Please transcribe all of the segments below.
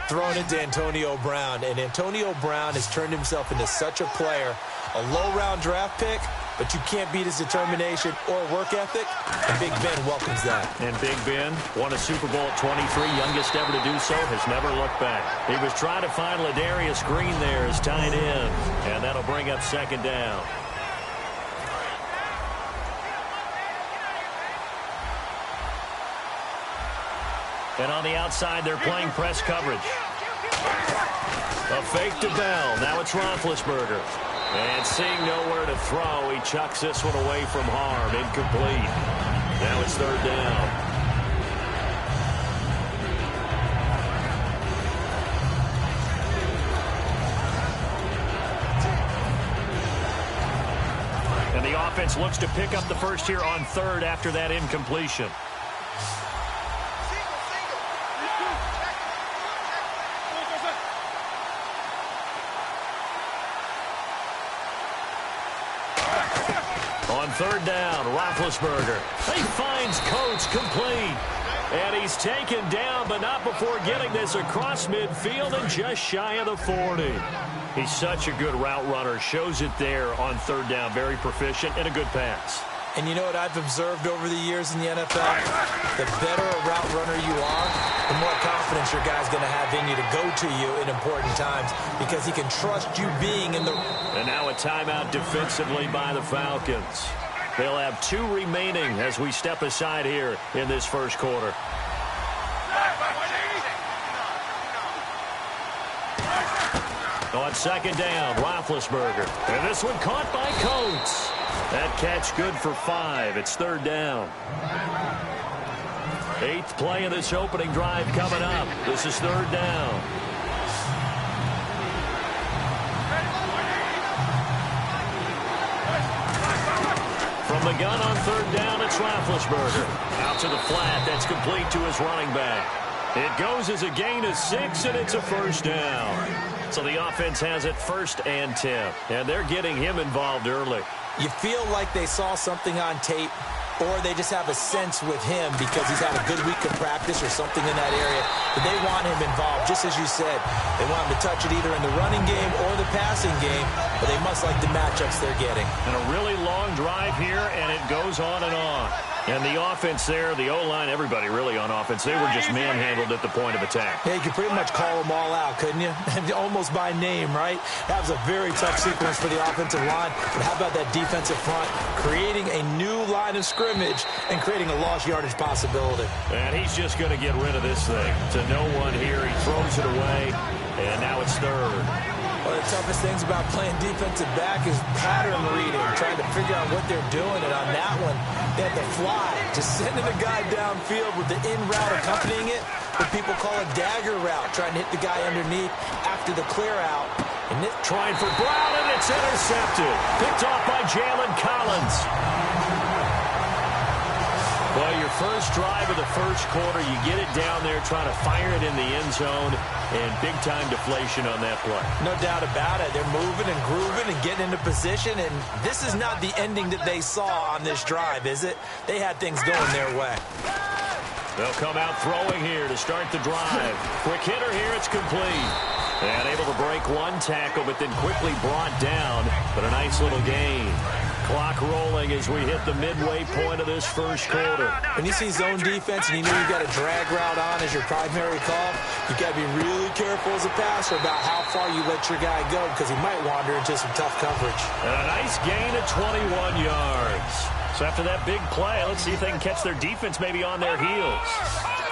thrown it to Antonio Brown, and Antonio Brown has turned himself into such a player, a low-round draft pick, but you can't beat his determination or work ethic, and Big Ben welcomes that. And Big Ben won a Super Bowl at 23, youngest ever to do so, has never looked back. He was trying to find Ladarius Green there as tight end, and that'll bring up second down. And on the outside, they're playing press coverage. A fake to Bell. Now it's Roethlisberger. And seeing nowhere to throw, he chucks this one away from harm. Incomplete. Now it's third down. And the offense looks to pick up the first here on third after that incompletion. On third down, Roethlisberger. He finds Coates complete. And he's taken down, but not before getting this across midfield and just shy of the 40. He's such a good route runner. Shows it there on third down. Very proficient and a good pass. And you know what I've observed over the years in the NFL? The better a route runner you are, the more confidence your guy's going to have in you to go to you in important times because he can trust you being in the... And now a timeout defensively by the Falcons. They'll have 2 remaining as we step aside here in this first quarter. On second down, Roethlisberger. And this one caught by Coates. That catch good for 5. It's third down. 8th play of this opening drive coming up. This is third down. From the gun on third down, it's Roethlisberger. Out to the flat. That's complete to his running back. It goes as a gain of 6, and it's a first down. So the offense has it 1st and 10. And they're getting him involved early. You feel like they saw something on tape, or they just have a sense with him because he's had a good week of practice or something in that area. But they want him involved, just as you said. They want him to touch it either in the running game or the passing game, but they must like the matchups they're getting. And a really long drive here, and it goes on and on. And the offense there, the O-line, everybody really on offense, they were just manhandled at the point of attack. Yeah, you could pretty much call them all out, couldn't you? Almost by name, right? That was a very tough sequence for the offensive line. But how about that defensive front creating a new line of scrimmage and creating a lost yardage possibility? And he's just going to get rid of this thing. To no one here, he throws it away, and now it's third. One of the toughest things about playing defensive back is pattern reading, trying to figure out what they're doing. And on that one, they had to fly, just sending a guy downfield with the in route accompanying it, what people call a dagger route, trying to hit the guy underneath after the clear out. And trying for Brown, and it's intercepted. Picked off by Jalen Collins. Well, your first drive of the first quarter, you get it down there, trying to fire it in the end zone, and big-time deflation on that play. No doubt about it. They're moving and grooving and getting into position, and this is not the ending that they saw on this drive, is it? They had things going their way. They'll come out throwing here to start the drive. Quick hitter here, it's complete. And able to break one tackle, but then quickly brought down, but a nice little gain. Clock rolling as we hit the midway point of this first quarter. When you see zone defense and you know you've got a drag route on as your primary call, you've got to be really careful as a passer about how far you let your guy go because he might wander into some tough coverage. And a nice gain of 21 yards. So after that big play, let's see if they can catch their defense maybe on their heels.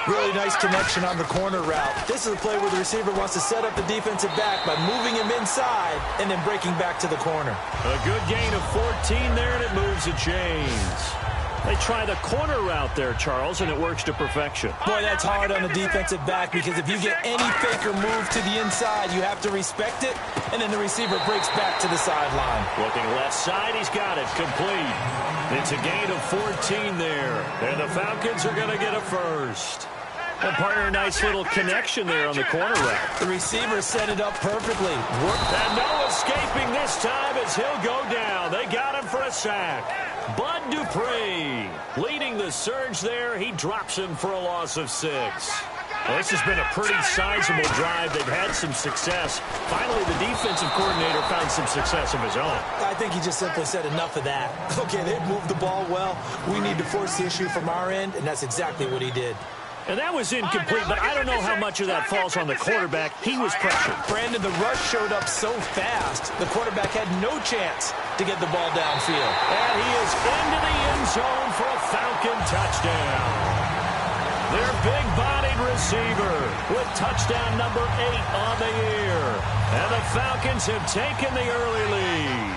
Really nice connection on the corner route. This is a play where the receiver wants to set up the defensive back by moving him inside and then breaking back to the corner. A good gain of 14 there, and it moves the chains. They try the corner route there, Charles, and it works to perfection. Boy, that's hard on the defensive back because if you get any fake or move to the inside, you have to respect it, and then the receiver breaks back to the sideline. Looking left side, he's got it. Complete. It's a gain of 14 there, and the Falcons are going to get a first. And partner, a nice little connection there on the corner route. The receiver set it up perfectly. And no escaping this time as he'll go down. They got him for a sack. Bud Dupree leading the surge there. He drops him for a loss of 6. Well, this has been a pretty sizable drive. They've had some success. Finally, the defensive coordinator found some success of his own. I think he just simply said enough of that. Okay, they've moved the ball well. We need to force the issue from our end, and that's exactly what he did. And that was incomplete, but I don't know how much of that falls on the quarterback. He was pressured. Brandon, the rush showed up so fast, the quarterback had no chance to get the ball downfield. And he is into the end zone for a Falcon touchdown. Their big-bodied receiver with touchdown number 8 on the year. And the Falcons have taken the early lead.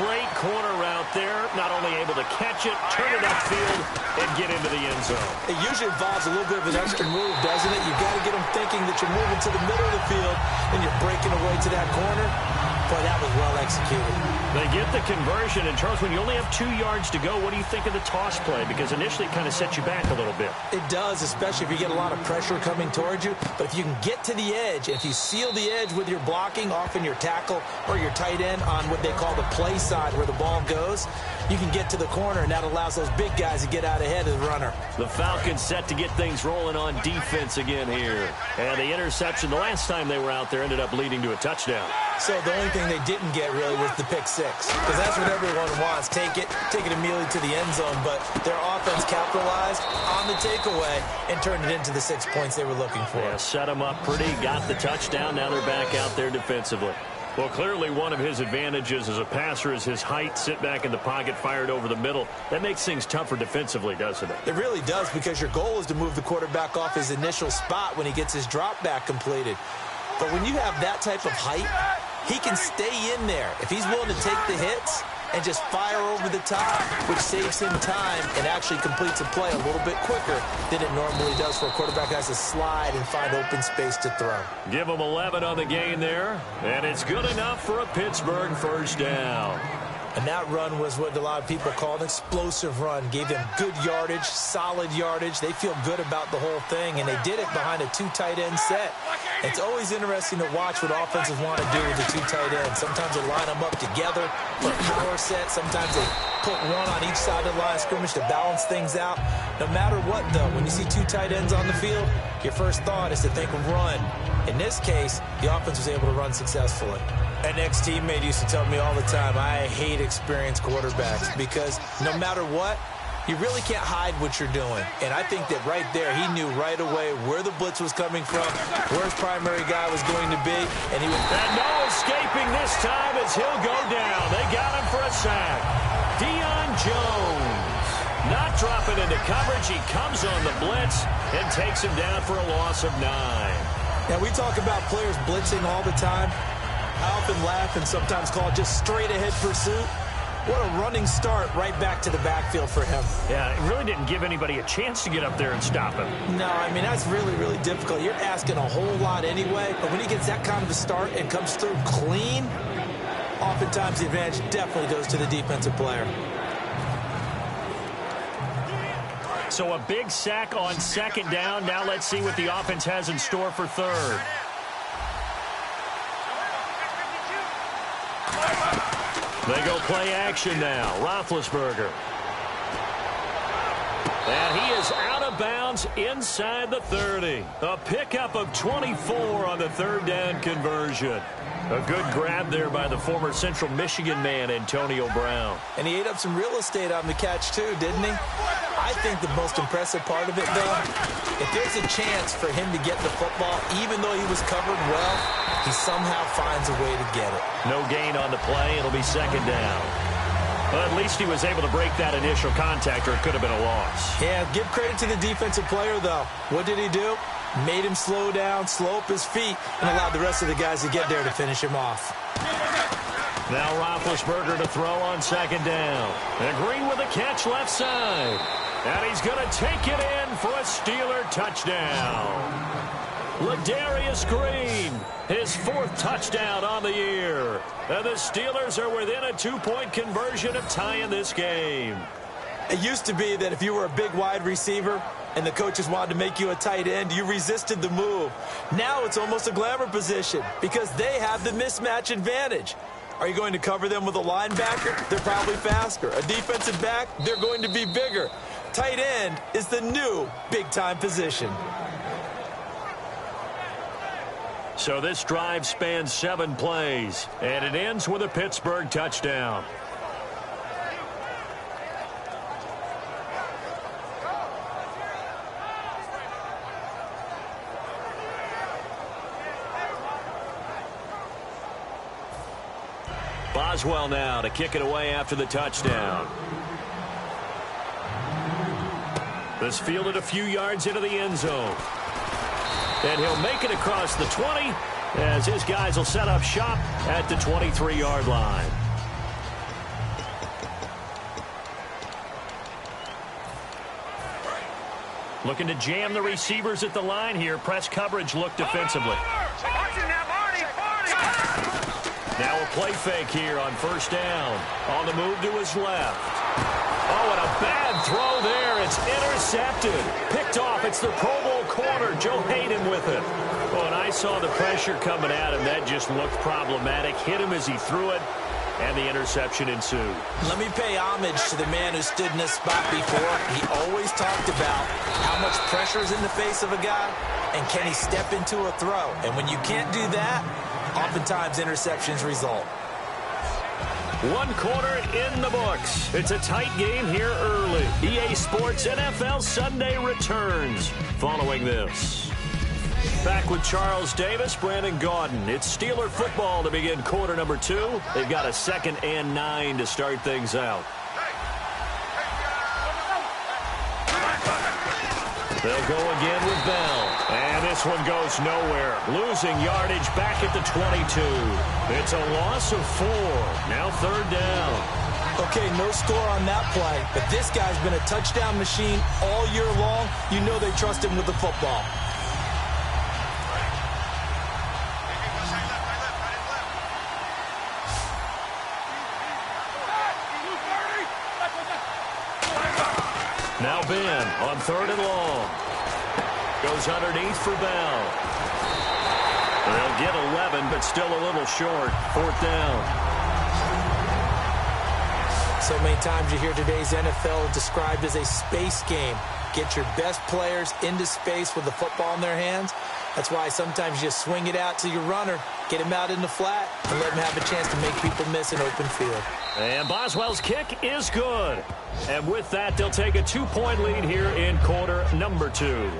Great corner route there. Not only able to catch it, turn it upfield, and get into the end zone. It usually involves a little bit of an extra move, doesn't it? You've got to get them thinking that you're moving to the middle of the field and you're breaking away to that corner. Boy, that was well executed. They get the conversion. And, Charles, when you only have 2 yards to go, what do you think of the toss play? Because initially it kind of sets you back a little bit. It does, especially if you get a lot of pressure coming towards you. But if you can get to the edge, if you seal the edge with your blocking, often your tackle or your tight end on what they call the play side where the ball goes, you can get to the corner, and that allows those big guys to get out ahead of the runner. The Falcons set to get things rolling on defense again here. And the interception the last time they were out there ended up leading to a touchdown. So the only thing they didn't get really was the pick six, because that's what everyone wants. Take it immediately to the end zone, but their offense capitalized on the takeaway and turned it into the 6 points they were looking for. Yeah, set them up pretty, got the touchdown. Now they're back out there defensively. Well, clearly one of his advantages as a passer is his height. Sit back in the pocket, fired over the middle. That makes things tougher defensively, doesn't it? It really does, because your goal is to move the quarterback off his initial spot when he gets his drop back completed. But when you have that type of height, he can stay in there. If he's willing to take the hits and just fire over the top, which saves him time and actually completes a play a little bit quicker than it normally does for a quarterback who has to slide and find open space to throw. Give him 11 on the game there, and it's good enough for a Pittsburgh first down. And that run was what a lot of people call an explosive run. Gave them good yardage, solid yardage. They feel good about the whole thing, and they did it behind a 2 tight end set. It's always interesting to watch what offenses want to do with the 2 tight ends. Sometimes they line them up together for a power set. Sometimes they put one on each side of the line of scrimmage to balance things out. No matter what, though, when you see 2 tight ends on the field, your first thought is to think of run. In this case, the offense was able to run successfully. An ex-teammate used to tell me all the time, I hate experienced quarterbacks, because no matter what, you really can't hide what you're doing. And I think that right there, he knew right away where the blitz was coming from, where his primary guy was going to be, and he was... And no escaping this time as he'll go down. They got him for a sack. Deion Jones not dropping into coverage. He comes on the blitz and takes him down for a loss of 9. Now, we talk about players blitzing all the time. I often laugh and sometimes call it just straight-ahead pursuit. What a running start right back to the backfield for him. Yeah, it really didn't give anybody a chance to get up there and stop him. No, I mean, that's really, really difficult. You're asking a whole lot anyway, but when he gets that kind of a start and comes through clean, oftentimes the advantage definitely goes to the defensive player. So a big sack on 2nd down. Now let's see what the offense has in store for 3rd. They go play action now. Roethlisberger. And he is out of bounds inside the 30. A pickup of 24 on the 3rd down conversion. A good grab there by the former Central Michigan man, Antonio Brown. And he ate up some real estate on the catch, too, didn't he? I think the most impressive part of it, though, if there's a chance for him to get the football, even though he was covered well, he somehow finds a way to get it. No gain on the play. It'll be 2nd down. But at least he was able to break that initial contact, or it could have been a loss. Yeah, give credit to the defensive player, though. What did he do? Made him slow down, slow up his feet, and allowed the rest of the guys to get there to finish him off. Now Roethlisberger to throw on 2nd down. And Green with a catch left side. And he's going to take it in for a Steeler touchdown. Ladarius Green, his 4th touchdown on the year. And the Steelers are within a 2-point conversion of tying this game. It used to be that if you were a big wide receiver and the coaches wanted to make you a tight end, you resisted the move. Now it's almost a glamour position because they have the mismatch advantage. Are you going to cover them with a linebacker? They're probably faster. A defensive back? They're going to be bigger. Tight end is the new big-time position. So this drive spans 7 plays, and it ends with a Pittsburgh touchdown. Boswell now to kick it away after the touchdown. This fielded a few yards into the end zone. And he'll make it across the 20 as his guys will set up shop at the 23-yard line. Looking to jam the receivers at the line here. Press coverage look defensively. Now a play fake here on first down. On the move to his left. Oh, and a bad throw there. It's intercepted. Picked off. It's the Pro Bowl corner, Joe Hayden, with it. Oh, and I saw the pressure coming at him. That just looked problematic. Hit him as he threw it, and the interception ensued. Let me pay homage to the man who stood in this spot before. He always talked about how much pressure is in the face of a guy, and can he step into a throw. And when you can't do that, oftentimes interceptions result. 1 quarter in the books. It's a tight game here early. EA Sports NFL Sunday returns following this. Back with Charles Davis, Brandon Gaudin. It's Steeler football to begin quarter number 2. They've got a 2nd and 9 to start things out. They'll go again with Bell. And this one goes nowhere. Losing yardage back at the 22. It's a loss of 4. Now 3rd down. Okay, no score on that play, but this guy's been a touchdown machine all year long. You know they trust him with the football. Now Ben on 3rd and long. Goes underneath for Bell. They'll get 11, but still a little short. 4th down. So many times you hear today's NFL described as a space game. Get your best players into space with the football in their hands. That's why sometimes you swing it out to your runner, get him out in the flat, and let him have a chance to make people miss an open field. And Boswell's kick is good. And with that, they'll take a 2-point lead here in quarter number 2.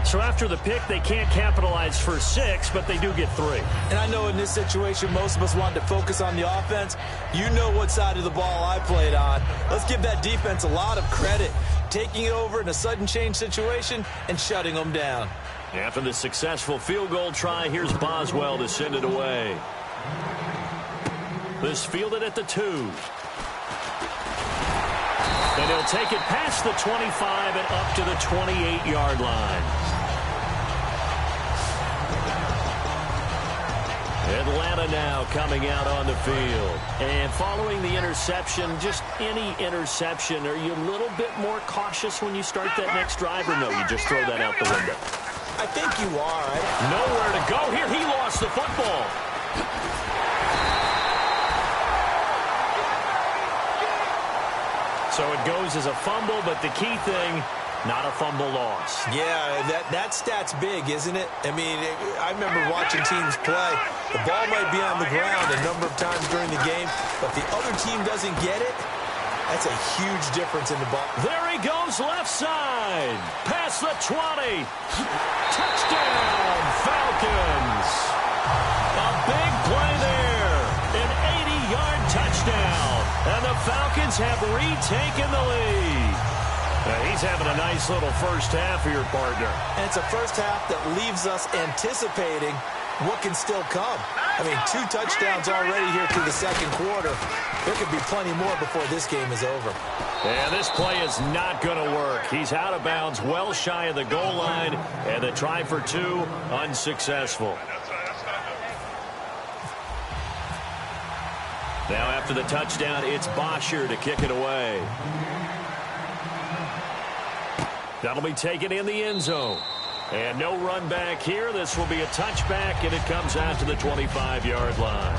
So after the pick, they can't capitalize for 6, but they do get 3. And I know in this situation, most of us wanted to focus on the offense. You know what side of the ball I played on. Let's give that defense a lot of credit, taking it over in a sudden change situation and shutting them down. After the successful field goal try, here's Boswell to send it away. This fielded at the 2. And he'll take it past the 25 and up to the 28-yard line. Atlanta now coming out on the field. And following the interception, just any interception, are you a little bit more cautious when you start that next drive, or no, you just throw that out the window? I think you are. Nowhere to go here. He lost the football. So it goes as a fumble, but the key thing, not a fumble loss. Yeah, that stat's big, isn't it? I mean, I remember watching teams play. The ball might be on the ground a number of times during the game, but the other team doesn't get it. That's a huge difference in the ball. There he goes, left side. Past the 20. Touchdown, Falcons. A big play there. An 80-yard touchdown. And the Falcons have retaken the lead. He's having a nice little first half here, partner. And it's a first half that leaves us anticipating what can still come. I mean, 2 touchdowns already here through the 2nd quarter. There could be plenty more before this game is over. And this play is not going to work. He's out of bounds, well shy of the goal line, and the try for 2 unsuccessful. Now after the touchdown, it's Bosher to kick it away. That'll be taken in the end zone. And no run back here. This will be a touchback, and it comes out to the 25-yard line.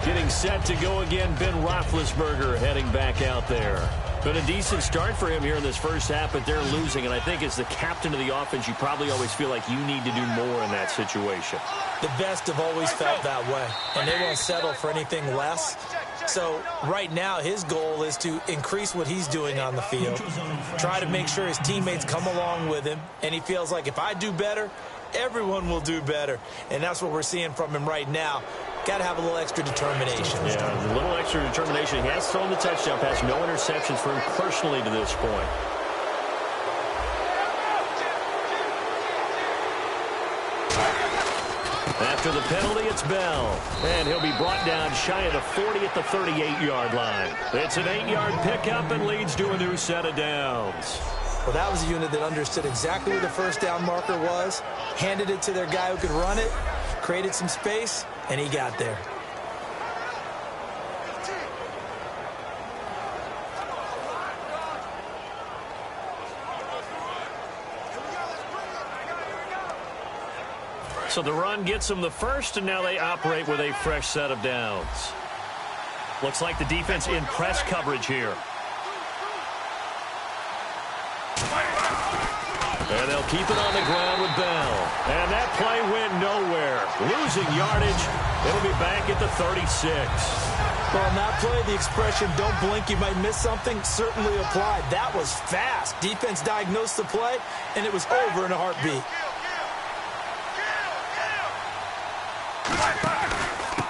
Getting set to go again, Ben Roethlisberger heading back out there. Been a decent start for him here in this first half, but they're losing. And I think as the captain of the offense, you probably always feel like you need to do more in that situation. The best have always felt that way, and they won't settle for anything less. So right now his goal is to increase what he's doing on the field, try to make sure his teammates come along with him, and he feels like if I do better, everyone will do better. And that's what we're seeing from him right now. Got to have a little extra determination. Yeah, a little extra determination. He has thrown the touchdown pass, no interceptions for him personally to this point. After the penalty, it's Bell. And he'll be brought down shy of the 40 at the 38-yard line. It's an 8-yard pickup and leads to a new set of downs. Well, that was a unit that understood exactly where the first down marker was, handed it to their guy who could run it, created some space, and he got there. So the run gets them the first, and now they operate with a fresh set of downs. Looks like the defense in press coverage here. And they'll keep it on the ground with Bell. And that play went nowhere. Losing yardage. It'll be back at the 36. Well, on that play, the expression, don't blink, you might miss something, certainly applied. That was fast. Defense diagnosed the play, and it was over in a heartbeat.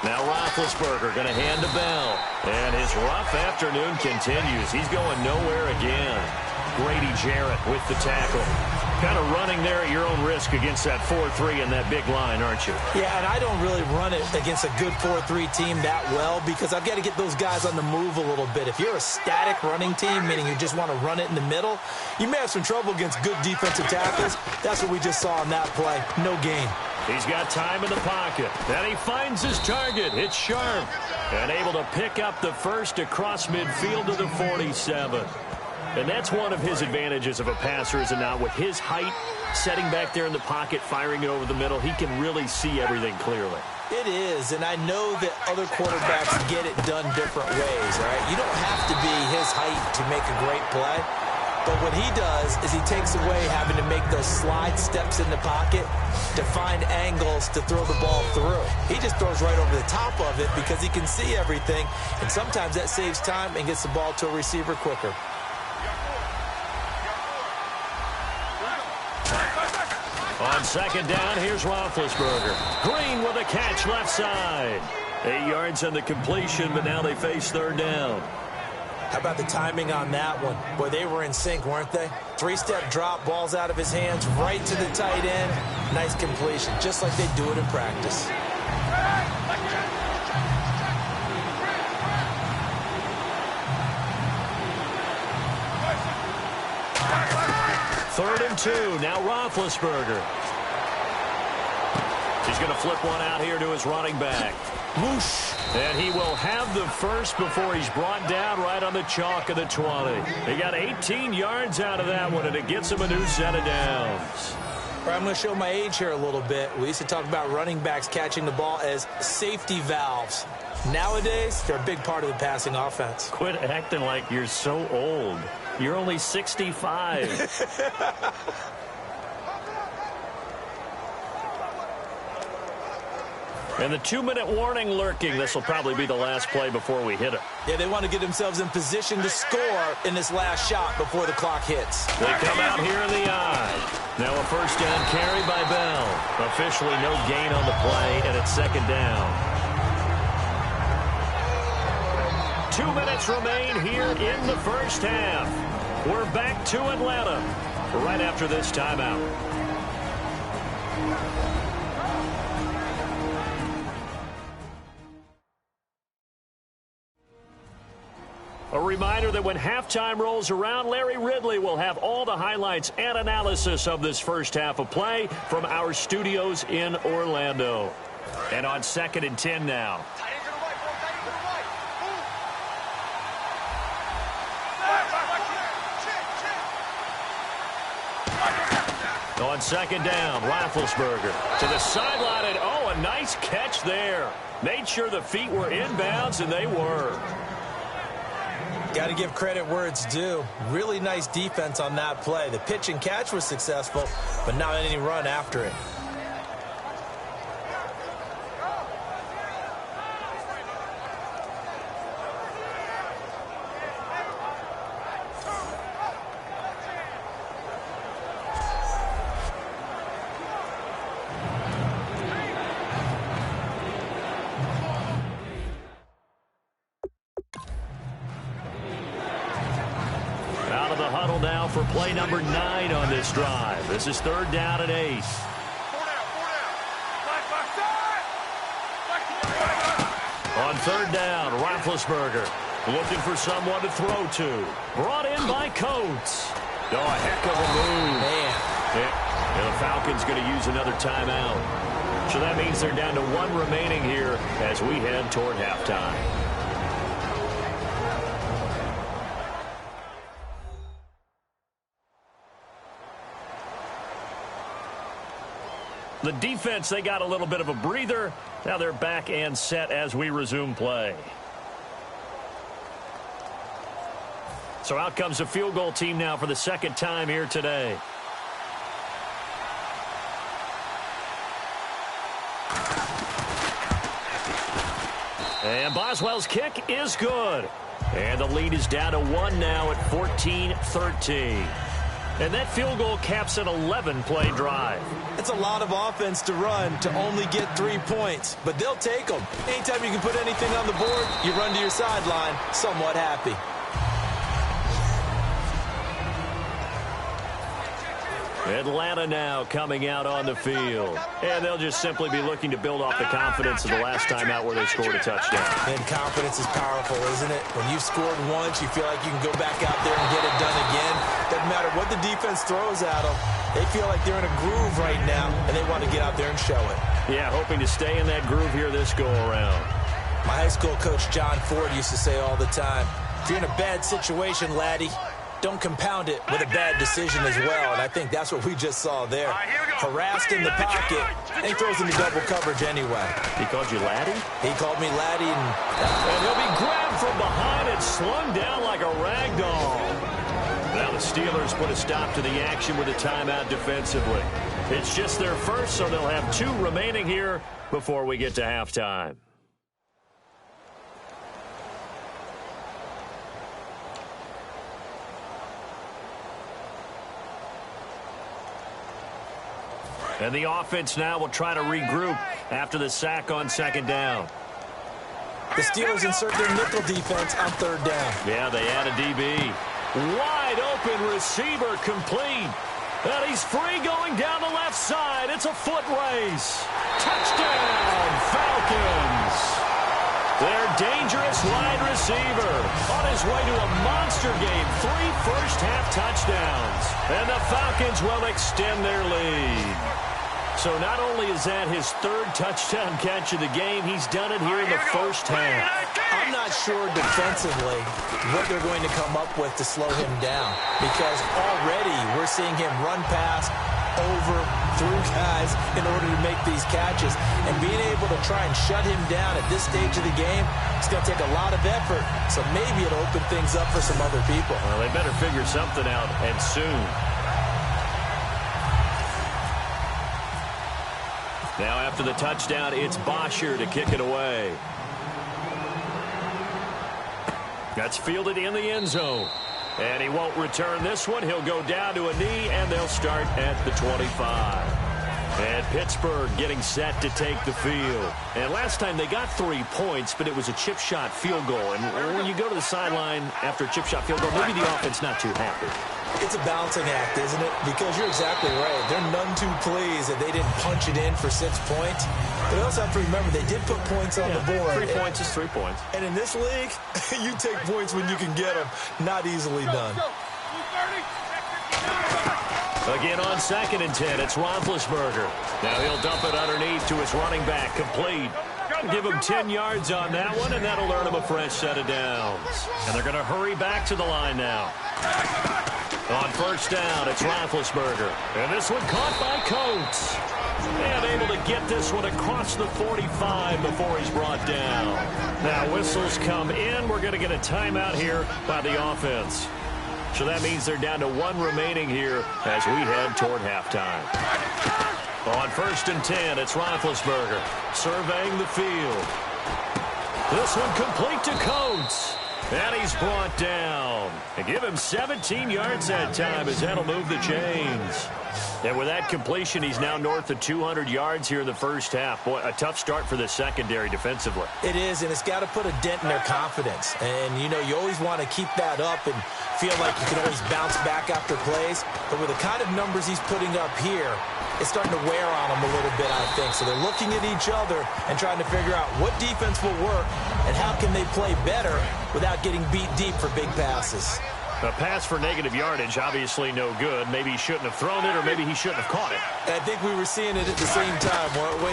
Now Roethlisberger going to hand to Bell. And his rough afternoon continues. He's going nowhere again. Grady Jarrett with the tackle. Kind of running there at your own risk against that 4-3 and that big line, aren't you? Yeah, and I don't really run it against a good 4-3 team that well because I've got to get those guys on the move a little bit. If you're a static running team, meaning you just want to run it in the middle, you may have some trouble against good defensive tackles. That's what we just saw on that play. No gain. He's got time in the pocket, and he finds his target. It's Sharp, and able to pick up the first across midfield to the 47. And that's one of his advantages of a passer, is it not? With his height, setting back there in the pocket, firing it over the middle, he can really see everything clearly. It is, and I know that other quarterbacks get it done different ways, right? You don't have to be his height to make a great play. But what he does is he takes away having to make those slide steps in the pocket to find angles to throw the ball through. He just throws right over the top of it because he can see everything, and sometimes that saves time and gets the ball to a receiver quicker. On second down, here's Roethlisberger. Green with a catch left side. 8 yards on the completion, but now they face third down. How about the timing on that one? Boy, they were in sync, weren't they? 3-step drop, ball's out of his hands, right to the tight end. Nice completion, just like they do it in practice. Third and 2, now Roethlisberger. He's going to flip one out here to his running back. Whoosh. And he will have the first before he's brought down right on the chalk of the 20. He got 18 yards out of that one, and it gets him a new set of downs. All right, I'm going to show my age here a little bit. We used to talk about running backs catching the ball as safety valves. Nowadays, they're a big part of the passing offense. Quit acting like you're so old. You're only 65. And the 2-minute warning lurking. This will probably be the last play before we hit it. Yeah, they want to get themselves in position to score in this last shot before the clock hits. They come out here in the eye. Now a first down carry by Bell. Officially no gain on the play, and it's second down. 2 minutes remain here in the first half. We're back to Atlanta right after this timeout. A reminder that when halftime rolls around, Larry Ridley will have all the highlights and analysis of this first half of play from our studios in Orlando. And on 2nd and 10 now. On second down, Roethlisberger to the sideline, and oh, a nice catch there. Made sure the feet were inbounds, and they were. Got to give credit where it's due. Really nice defense on that play. The pitch and catch was successful, but not any run after it. For play number 9 on this drive. This is 3rd down and 8. On 3rd down, Roethlisberger looking for someone to throw to. Brought in by Coates. Oh, a heck of a move. Man. And the Falcons going to use another timeout. So that means they're down to 1 remaining here as we head toward halftime. The defense, they got a little bit of a breather. Now they're back and set as we resume play. So out comes the field goal team now for the 2nd time here today. And Boswell's kick is good. And the lead is down to 1 now at 14-13. And that field goal caps an 11-play drive. It's a lot of offense to run to only get 3 points, but they'll take them. Anytime you can put anything on the board, you run to your sideline somewhat happy. Atlanta now coming out on the field. And they'll just simply be looking to build off the confidence of the last time out where they scored a touchdown. And confidence is powerful, isn't it? When you've scored once, you feel like you can go back out there and get it done again. Doesn't matter what the defense throws at them. They feel like they're in a groove right now, and they want to get out there and show it. Yeah, hoping to stay in that groove here this go-around. My high school coach, John Ford, used to say all the time, if you're in a bad situation, laddie, don't compound it with a bad decision as well. And I think that's what we just saw there. Harassed in the pocket, and he throws into double coverage anyway. He called you laddie? He called me laddie. And he'll be grabbed from behind and slung down like a rag doll. Now the Steelers put a stop to the action with a timeout defensively. It's just their first, so they'll have 2 remaining here before we get to halftime. And the offense now will try to regroup after the sack on 2nd down. The Steelers insert their nickel defense on 3rd down. Yeah, they add a DB. Wide open receiver complete. And he's free going down the left side. It's a foot race. Touchdown, Falcons. Their dangerous wide receiver on his way to a monster game. 3 first-half touchdowns. And the Falcons will extend their lead. So not only is that his 3rd touchdown catch of the game, he's done it here in the first half. I'm not sure defensively what they're going to come up with to slow him down, because already we're seeing him run past, over, through guys in order to make these catches. And being able to try and shut him down at this stage of the game, it's going to take a lot of effort. So maybe it'll open things up for some other people. Well, they better figure something out, and soon. Now after the touchdown, it's Bosher to kick it away. That's fielded in the end zone. And he won't return this one. He'll go down to a knee, and they'll start at the 25. And Pittsburgh getting set to take the field. And last time they got 3 points, but it was a chip shot field goal. And when you go to the sideline after a chip shot field goal, maybe the offense not too happy. It's a balancing act, isn't it? Because you're exactly right. They're none too pleased that they didn't punch it in for 6 points. But you also have to remember they did put points on the board. 3 points is 3 points. And in this league, you take points when you can get them. Not easily done. Again on 2nd and 10, it's Roethlisberger. Now he'll dump it underneath to his running back, complete. Give him 10 yards on that one, and that'll earn him a fresh set of downs. And they're going to hurry back to the line now. On 1st down, it's Roethlisberger. And this one caught by Coates. And able to get this one across the 45 before he's brought down. Now whistles come in. We're going to get a timeout here by the offense. So that means they're down to 1 remaining here as we head toward halftime. On 1st and 10, it's Roethlisberger surveying the field. This one complete to Coates. And he's brought down. And give him 17 yards that time as that'll move the chains. And with that completion, he's now north of 200 yards here in the first half. Boy, a tough start for the secondary defensively. It is, and it's got to put a dent in their confidence. And, you know, you always want to keep that up and feel like you can always bounce back after plays. But with the kind of numbers he's putting up here, it's starting to wear on them a little bit, I think. So they're looking at each other and trying to figure out what defense will work and how can they play better without getting beat deep for big passes. A pass for negative yardage, obviously no good. Maybe he shouldn't have thrown it, or maybe he shouldn't have caught it. I think we were seeing it at the same time, weren't we?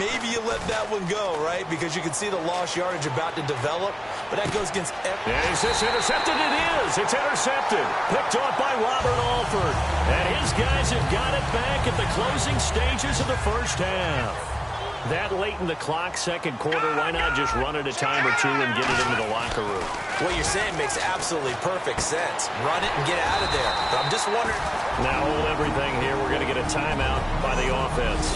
Maybe you let that one go, right? Because you can see the lost yardage about to develop. But that goes against... Is this intercepted? It is. It's intercepted. Picked off by Robert Alford. And his guys have got it back at the closing stages of the first half. That late in the clock, second quarter, why not just run it a time or two and get it into the locker room? What you're saying makes absolutely perfect sense. Run it and get out of there. But I'm just wondering... Now hold everything here. We're going to get a timeout by the offense.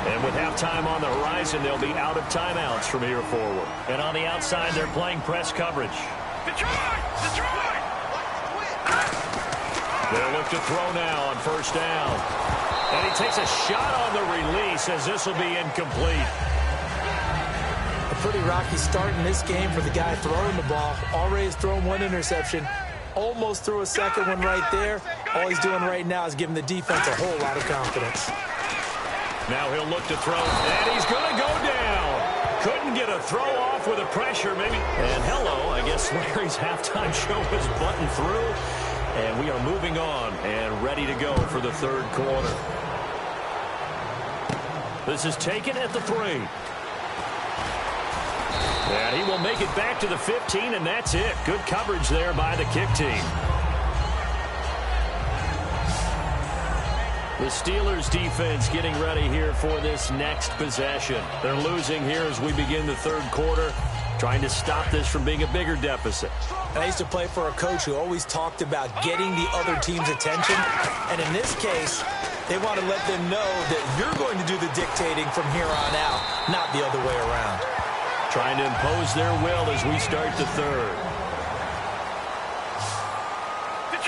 And with halftime on the horizon, they'll be out of timeouts from here forward. And on the outside, they're playing press coverage. Detroit! Detroit! They'll look to throw now on 1st down. And he takes a shot on the release as this will be incomplete. A pretty rocky start in this game for the guy throwing the ball. Already has thrown 1 interception. Almost threw a second one right there. All he's doing right now is giving the defense a whole lot of confidence. Now he'll look to throw, and he's going to go down. Couldn't get a throw off with the pressure, maybe. And hello, I guess Larry's halftime show is buttoned through. And we are moving on and ready to go for the third quarter. This is taken at the 3. And he will make it back to the 15, and that's it. Good coverage there by the kick team. The Steelers defense getting ready here for this next possession. They're losing here as we begin the third quarter, trying to stop this from being a bigger deficit. I used to play for a coach who always talked about getting the other team's attention. And in this case, they want to let them know that you're going to do the dictating from here on out, not the other way around. Trying to impose their will as we start the third.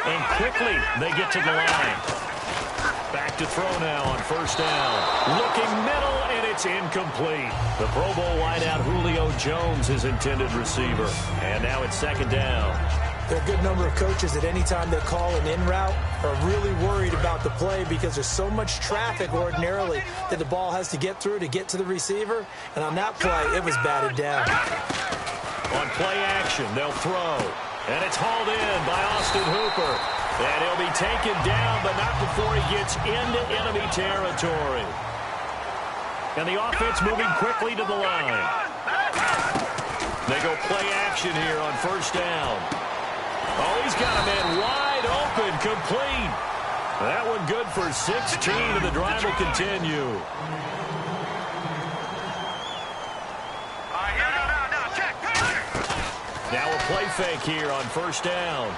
And quickly, they get to the line. Back to throw now on 1st down. Looking middle, and it's incomplete. The Pro Bowl wideout Julio Jones, his intended receiver. And now it's 2nd down. There are a good number of coaches at any time they call an in route are really worried about the play because there's so much traffic ordinarily that the ball has to get through to get to the receiver. And on that play, it was batted down. On play action, they'll throw. And it's hauled in by Austin Hooper. And he'll be taken down, but not before he gets into enemy territory. And the offense moving quickly to the line. They go play action here on 1st down. Oh, he's got a man wide open, complete. That one good for 16, and the drive will continue. Now a play fake here on 1st down.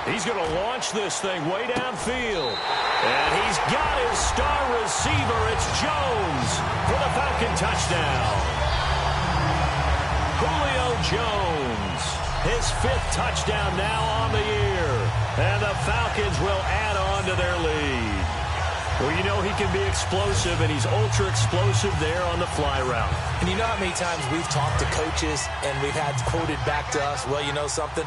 He's going to launch this thing way downfield. And he's got his star receiver. It's Jones for the Falcon touchdown. Julio Jones, his 5th touchdown now on the year. And the Falcons will add on to their lead. Well, you know he can be explosive, and he's ultra-explosive there on the fly route. And you know how many times we've talked to coaches and we've had quoted back to us, well, you know something?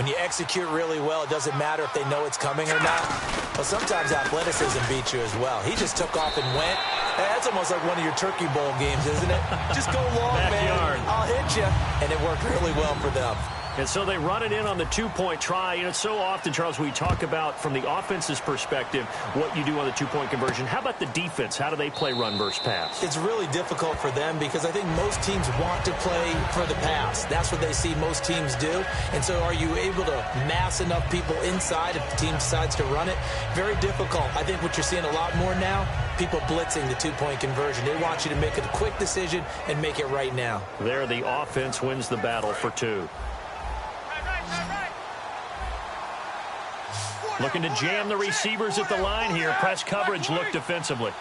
When you execute really well, it doesn't matter if they know it's coming or not. But sometimes athleticism beats you as well. He just took off and went. That's almost like one of your Turkey Bowl games, isn't it? Just go long, man. I'll hit you. And it worked really well for them. And so they run it in on the two-point try. You know, so often, Charles, we talk about, from the offense's perspective, what you do on the two-point conversion. How about the defense? How do they play run versus pass? It's really difficult for them because I think most teams want to play for the pass. That's what they see most teams do. And so are you able to mass enough people inside if the team decides to run it? Very difficult. I think what you're seeing a lot more now, people blitzing the two-point conversion. They want you to make a quick decision and make it right now. There, the offense wins the battle for two. Looking to jam the receivers at the line here. Press coverage look defensively.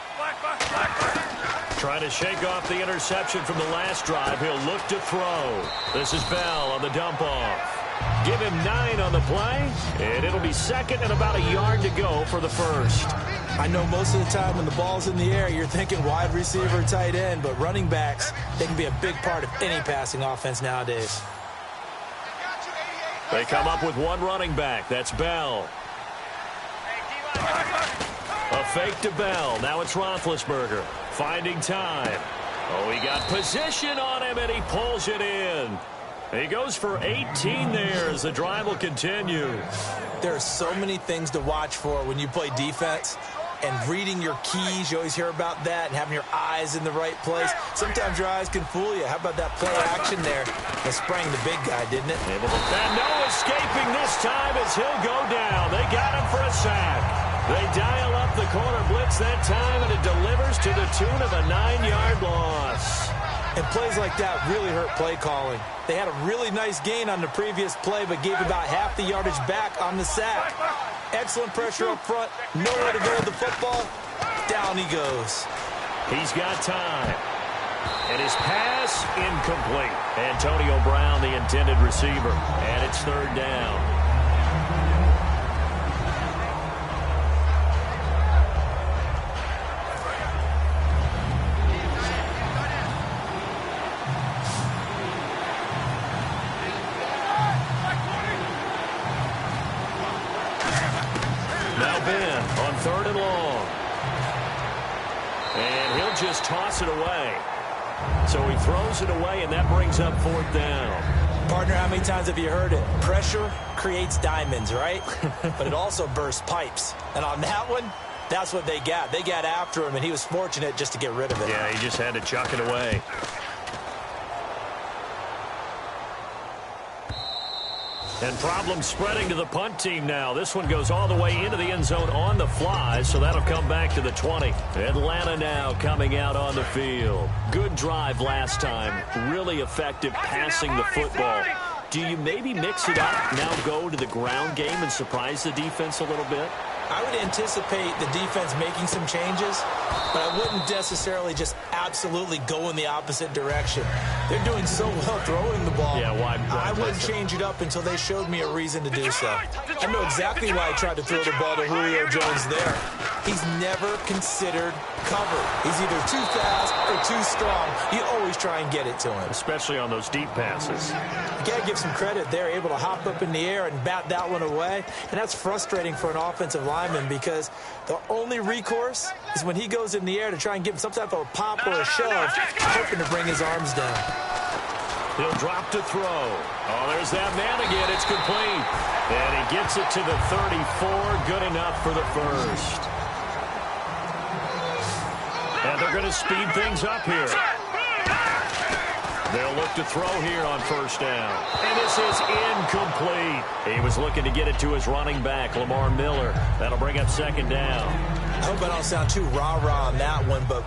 Trying to shake off the interception from the last drive. He'll look to throw. This is Bell on the dump off. Give him 9 on the play, and it'll be second and about a yard to go for the first. I know most of the time when the ball's in the air, you're thinking wide receiver, tight end, but running backs, they can be a big part of any passing offense nowadays. They come up with one running back. That's Bell. A fake to Bell. Now it's Roethlisberger. Finding time. Oh, he got position on him, and he pulls it in. He goes for 18 there as the drive will continue. There are so many things to watch for when you play defense. And reading your keys, you always hear about that, and having your eyes in the right place. Sometimes your eyes can fool you. How about that play action there? It sprang the big guy, didn't it? And no escaping this time as he'll go down. They got him for a sack. They dial up the corner blitz that time, and it delivers to the tune of a 9-yard loss. And plays like that really hurt play calling. They had a really nice gain on the previous play, but gave about half the yardage back on the sack. Excellent pressure up front. Nowhere to go with the football. Down he goes. He's got time. And his pass incomplete. Antonio Brown, the intended receiver. And it's third down. On third and long. And he'll just toss it away. So he throws it away, and that brings up fourth down. Partner, how many times have you heard it? Pressure creates diamonds, right? But it also bursts pipes. And on that one, that's what they got. They got after him, and he was fortunate just to get rid of it. Yeah, he just had to chuck it away. And problems spreading to the punt team now. This one goes all the way into the end zone on the fly, so that'll come back to the 20. Atlanta now coming out on the field. Good drive last time. Really effective passing the football. Do you maybe mix it up, now go to the ground game and surprise the defense a little bit? I would anticipate the defense making some changes, but I wouldn't necessarily just absolutely go in the opposite direction. They're doing so well throwing the ball. Yeah, why I wouldn't change it up until they showed me a reason to do so. I know exactly why I tried to throw the ball to Julio Jones there. He's never considered cover. He's either too fast or too strong. You always try and get it to him. Especially on those deep passes. You got to give some credit. They're able to hop up in the air and bat that one away. And that's frustrating for an offensive lineman because the only recourse is when he goes in the air to try and give him some type of a pop or a shove, hoping to bring his arms down. He'll drop to throw. Oh, there's that man again. It's complete. And he gets it to the 34. Good enough for the first. And they're going to speed things up here. They'll look to throw here on first down. And this is incomplete. He was looking to get it to his running back, Lamar Miller. That'll bring up second down. I hope I don't sound too rah-rah on that one, but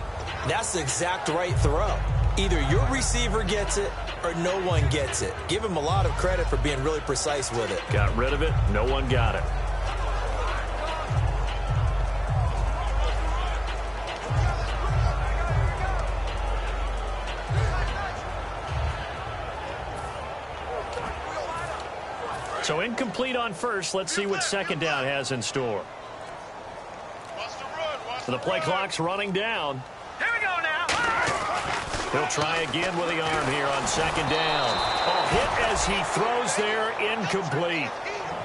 that's the exact right throw. Either your receiver gets it or no one gets it. Give him a lot of credit for being really precise with it. Got rid of it. No one got it. So incomplete on first. Let's see what second down has in store. So the play clock's running down. Here we go now. He'll try again with the arm here on second down. Oh, hit as he throws there, incomplete.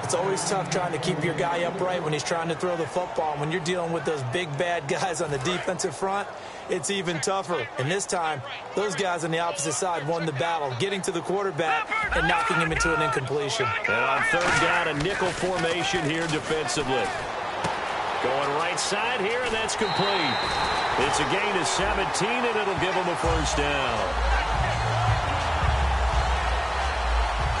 It's It's always tough trying to keep your guy upright when he's trying to throw the football. When you're dealing with those big, bad guys on the defensive front, it's even tougher. And this time, those guys on the opposite side won the battle, getting to the quarterback and knocking him into an incompletion. And on third down, a nickel formation here defensively. Going right side here, and that's complete. It's a gain of 17, and it'll give them a first down.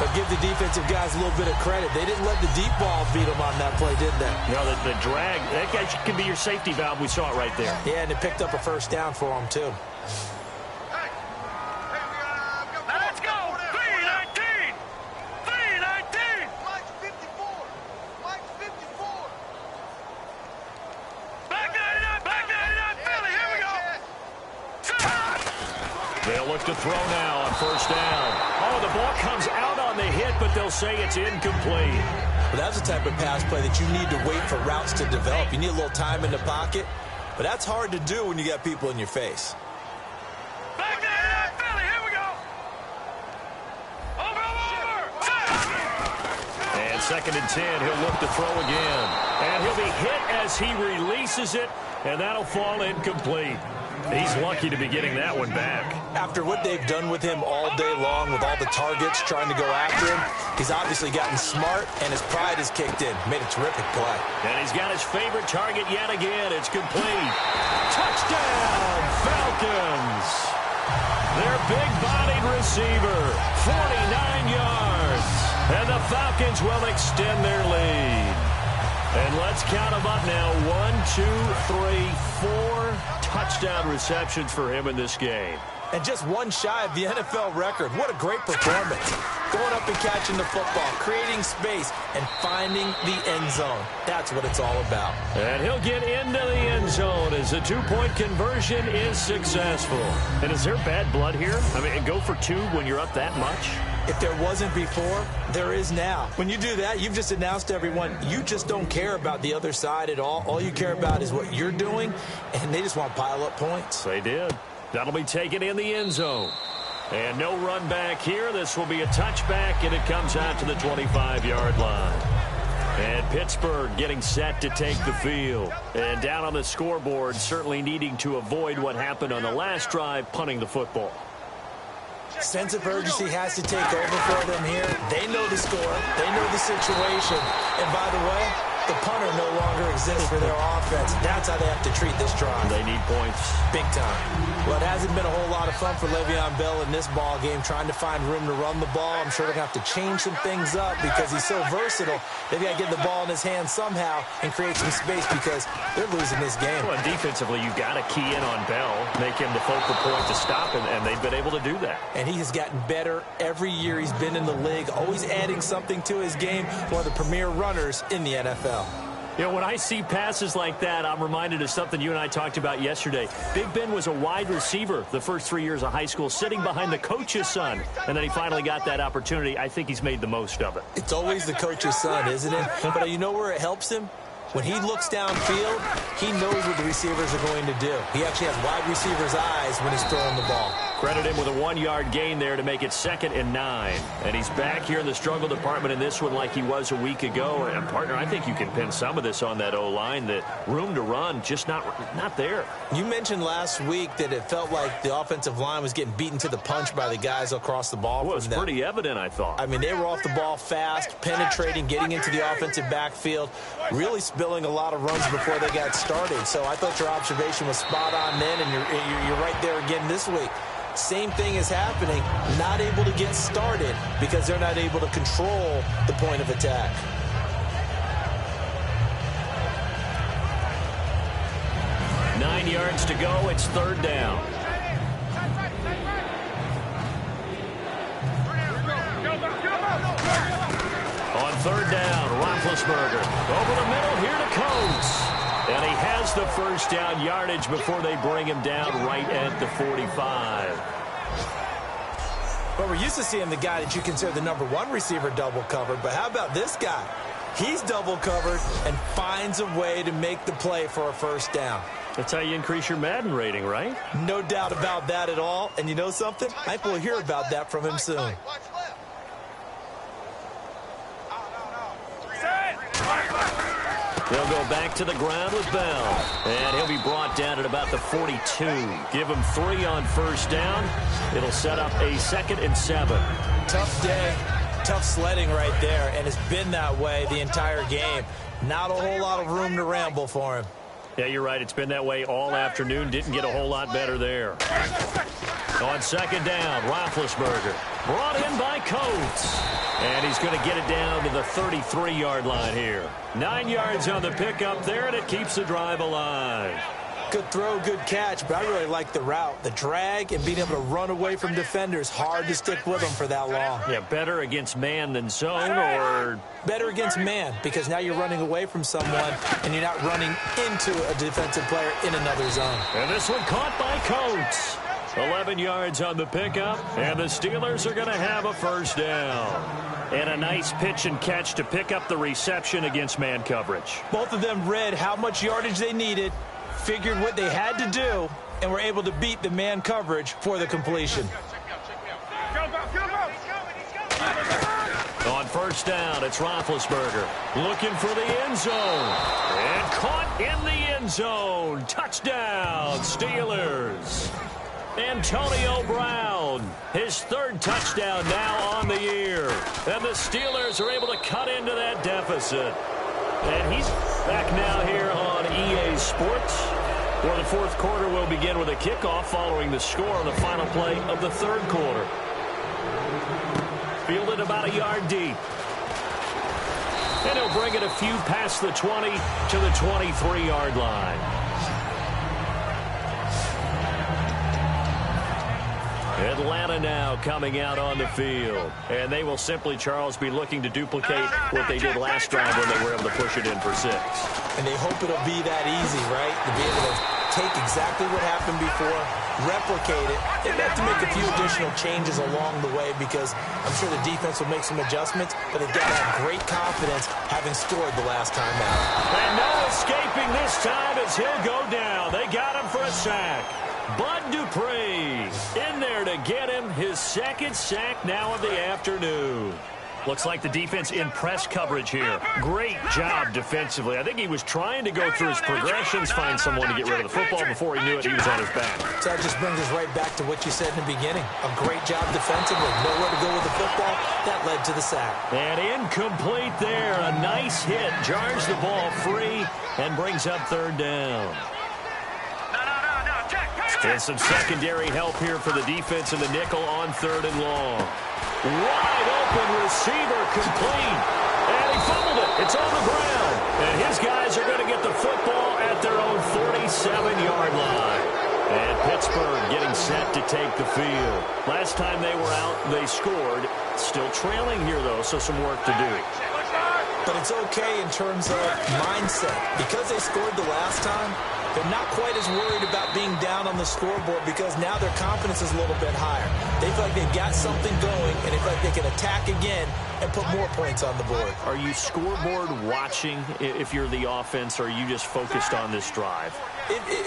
But give the defensive guys a little bit of credit. They didn't let the deep ball beat them on that play, did they? No, the drag, that guy can be your safety valve. We saw it right there. Yeah, and it picked up a first down for them, too. Let's go! 319! 319! Mike's 54! Mike's 54! Back 99, Philly, here we go! They'll look to throw now on first down. Oh, the ball comes out on the hit, but they'll say it's incomplete. But that's the type of pass play that you need to wait for routes to develop. You need a little time in the pocket, but that's hard to do when you got people in your face. Back 99, Philly, here we go! Over! And 2nd and 10, he'll look to throw again. And he'll be hit as he releases it, and that'll fall incomplete. He's lucky to be getting that one back. After what they've done with him all day long with all the targets trying to go after him, he's obviously gotten smart, and his pride has kicked in. Made a terrific play. And he's got his favorite target yet again. It's complete. Touchdown, Falcons. Their big-bodied receiver, 49 yards. And the Falcons will extend their lead. And let's count them up now. 1, 2, 3, 4 touchdown receptions for him in this game. And just one shy of the NFL record. What a great performance. Going up and catching the football, creating space, and finding the end zone. That's what it's all about. And he'll get into the end zone as the two-point conversion is successful. And is there bad blood here? I mean, go for two when you're up that much? If there wasn't before, there is now. When you do that, you've just announced to everyone, you just don't care about the other side at all. All you care about is what you're doing, and they just want to pile up points. They did. That'll be taken in the end zone. And no run back here. This will be a touchback, and it comes out to the 25-yard line. And Pittsburgh getting set to take the field. And down on the scoreboard, certainly needing to avoid what happened on the last drive, punting the football. Sense of urgency has to take over for them here. They know the score. They know the situation. And by the way, the punter no longer exists for their offense. That's how they have to treat this drive. They need points. Big time. Well, it hasn't been a whole lot of fun for Le'Veon Bell in this ball game, trying to find room to run the ball. I'm sure they're going to have to change some things up because he's so versatile. They've got to get the ball in his hands somehow and create some space because they're losing this game. Well, defensively, you've got to key in on Bell, make him the focal point to stop him, and they've been able to do that. And he has gotten better every year he's been in the league, always adding something to his game. One of the premier runners in the NFL. You know, when I see passes like that, I'm reminded of something you and I talked about yesterday. Big Ben was a wide receiver the first 3 years of high school, sitting behind the coach's son. And then he finally got that opportunity. I think he's made the most of it. It's always the coach's son, isn't it? But you know where it helps him? When he looks downfield, he knows what the receivers are going to do. He actually has wide receivers' eyes when he's throwing the ball. Credit him with a 1-yard gain there to make it 2nd and 9. And he's back here in the struggle department in this one like he was a week ago. And, partner, I think you can pin some of this on that O-line. That room to run, just not there. You mentioned last week that it felt like the offensive line was getting beaten to the punch by the guys across the ball. Well, it was pretty evident, I thought. I mean, they were off the ball fast, penetrating, getting into the offensive backfield, really spilling a lot of runs before they got started. So I thought your observation was spot on then, and you're right there again this week. Same thing is happening, not able to get started because they're not able to control the point of attack. Nine yards to go. It's 3rd down. On 3rd down, Roethlisberger over the middle here to Coates. And he has the first down yardage before they bring him down right at the 45. But we're used to seeing the guy that you consider the #1 receiver double covered. But how about this guy? He's double covered and finds a way to make the play for a first down. That's how you increase your Madden rating, right? No doubt about that at all. And you know something? I think we'll hear about that from him soon. They'll go back to the ground with Bell. And he'll be brought down at about the 42. Give him 3 on first down. It'll set up a 2nd and 7. Tough day, tough sledding right there, and it's been that way the entire game. Not a whole lot of room to ramble for him. Yeah, you're right. It's been that way all afternoon. Didn't get a whole lot better there. On 2nd down, Roethlisberger. Brought in by Coates. And he's going to get it down to the 33-yard line here. 9 yards on the pickup there, and it keeps the drive alive. Good throw, good catch, but I really like the route. The drag and being able to run away from defenders. Hard to stick with them for that long. Yeah, better against man than zone, or... Better against man, because now you're running away from someone, and you're not running into a defensive player in another zone. And this one caught by Coates. 11 yards on the pickup, and the Steelers are going to have a first down. And a nice pitch and catch to pick up the reception against man coverage. Both of them read how much yardage they needed, figured what they had to do, and were able to beat the man coverage for the completion. On first down, it's Roethlisberger looking for the end zone. And caught in the end zone. Touchdown, Steelers. Antonio Brown, his 3rd touchdown now on the year. And the Steelers are able to cut into that deficit. And he's back now here on EA Sports, where the 4th quarter will begin with a kickoff following the score on the final play of the 3rd quarter. Fielded about a yard deep. And he'll bring it a few past the 20 to the 23-yard line. Atlanta now coming out on the field. And they will simply, Charles, be looking to duplicate what they did last drive when they were able to push it in for 6. And they hope it'll be that easy, right? To be able to take exactly what happened before, replicate it. They've got to make a few additional changes along the way because I'm sure the defense will make some adjustments, but they've got to have great confidence having scored the last time out. And no escaping this time as he'll go down. They got him for a sack. Bud Dupree in there to get him his 2nd sack now of the afternoon. Looks like the defense in press coverage here. Great job defensively. I think he was trying to go through his progressions, find someone to get rid of the football. Before he knew it, he was on his back. So that just brings us right back to what you said in the beginning. A great job defensively. Nowhere to go with the football. That led to the sack. And incomplete there. A nice hit. Jars the ball free and brings up 3rd down. And some secondary help here for the defense in the nickel on 3rd and long. Wide open receiver complete. And he fumbled it. It's on the ground. And his guys are going to get the football at their own 47-yard line. And Pittsburgh getting set to take the field. Last time they were out, they scored. Still trailing here, though, so some work to do. But it's okay in terms of mindset. Because they scored the last time, they're not quite as worried about being down on the scoreboard because now their confidence is a little bit higher. They feel like they've got something going, and they feel like they can attack again and put more points on the board. Are you scoreboard watching if you're the offense, or are you just focused on this drive?